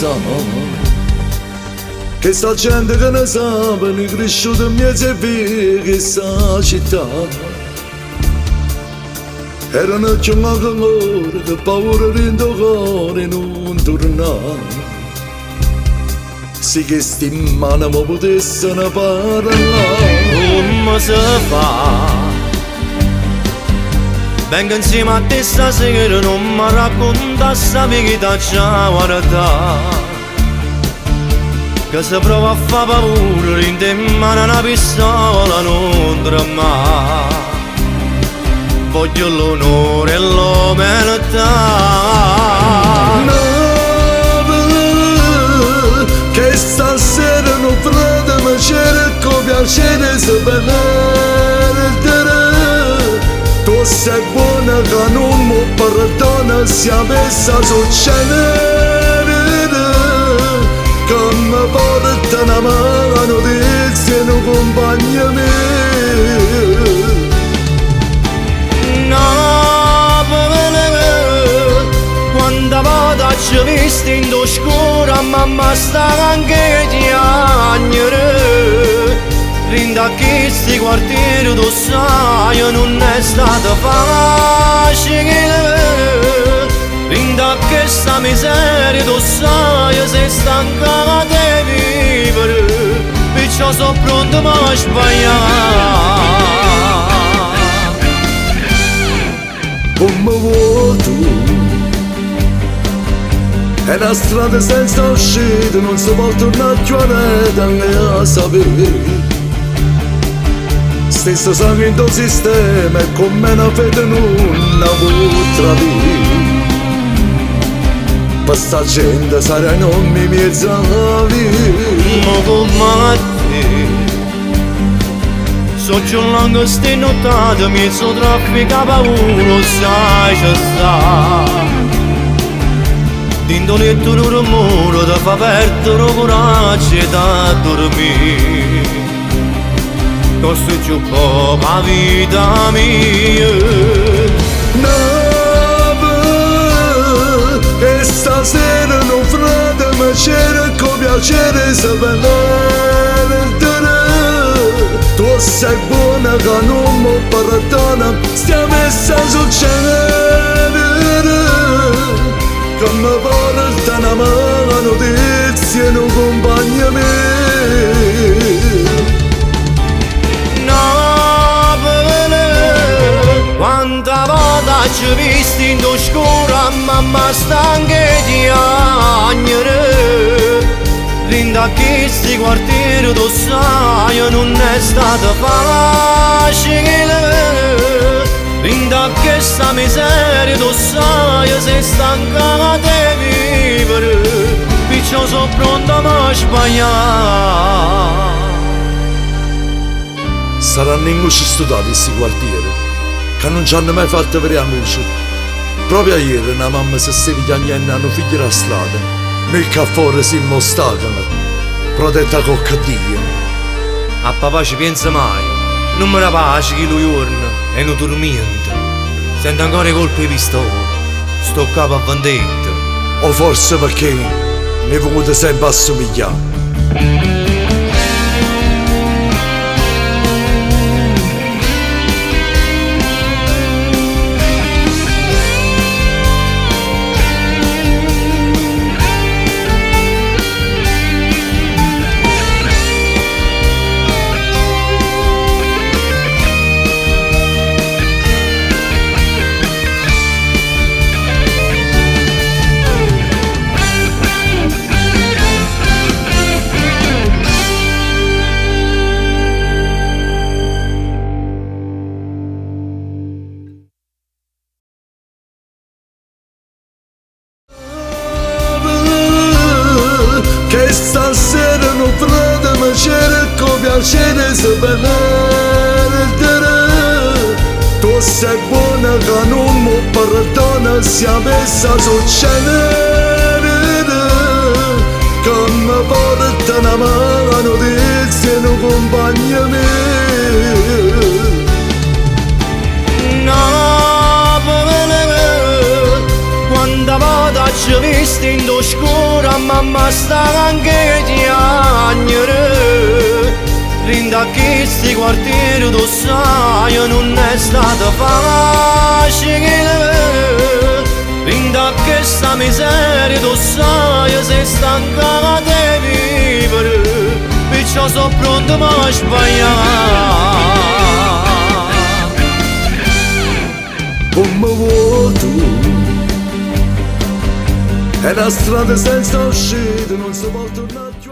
sa, che sta gente che ne sa, ne cresciuto in mezzo e via questa città. Erano chiamati loro che paura dentro cuore non tornare. Sì che sti in mano mi potessero parlare. Come si fa? Vengo insieme a te stasera, non mi racconta sta vita già guarda. Che se prova a fa paura, in te in mano una pistola non trema. Voglio l'onore e l'umanità. No, che stasera non frate mi cerco piacere se perdere. Tu sei buona che non mi perdona, sia messa sul cenere. Che mi porta una mala notizia e non compagna me. Quando vado ci visto in oscura, mamma sta anche piangere. Rinda che sti quartieri tu sai non è stato facile. Rinda che sta miseria tu sai sei stanca di vivere. Perciò sono pronto a sbagliare. Come vuoi tu? È una strada senza uscita, non si può tornare più a sapere. Stesso sangue in tuo sistema e con me una fede non la può tradire. Per sta gente sarà non mi mezzavi. Ma come te so giù lungo ste nottate, mezzo traffica paura, sai c'è sta. Dentro letto un rumore ti fa perdere coraggio e da dormire. Costo giù poca vita mia. No, che stasera non frate mi cerco piacere se perdere. Tu sei buona che non mi perdona, stia messa sul cenere. Che mi porta una mala notizia e non compagna me. Quanta volta ci visto in oscura, mamma sta anche piangere. Rinda che sti quartieri tu sai non è stato facile. Rinda che sta miseria tu sai sei stanca di vivere. Perciò sono pronto a sbagliare. Saranno ingusci studati questi quartieri, che non ci hanno mai fatto avere amici. Proprio ieri una mamma si stava piangendo hanno figli alla strada. Noi qua fuori siamo ostacoli, protetta con Dio. A papà ci pensa mai, non me la pace che lui giorno e non dormiente. Sento ancora i colpi di pistola, sto capo a vendetta. O forse perché mi è venuto sempre a somigliare. Che stasera non frate mi cerco piacere se perdere. Tu sei buona che non mi perdona, sia messa sul cenere. Che mi porta una mala notizia e non compagna me. Quando vado ci visto in oscura, mamma sta anche piangere. Rinda che sti quartieri tu sai non è stata facile. Rinda che sta miseria tu sai sei stanca di vivere. Perciò sono pronto a sbagliare. Come vuoto è una strada senza uscita, non si può tornare.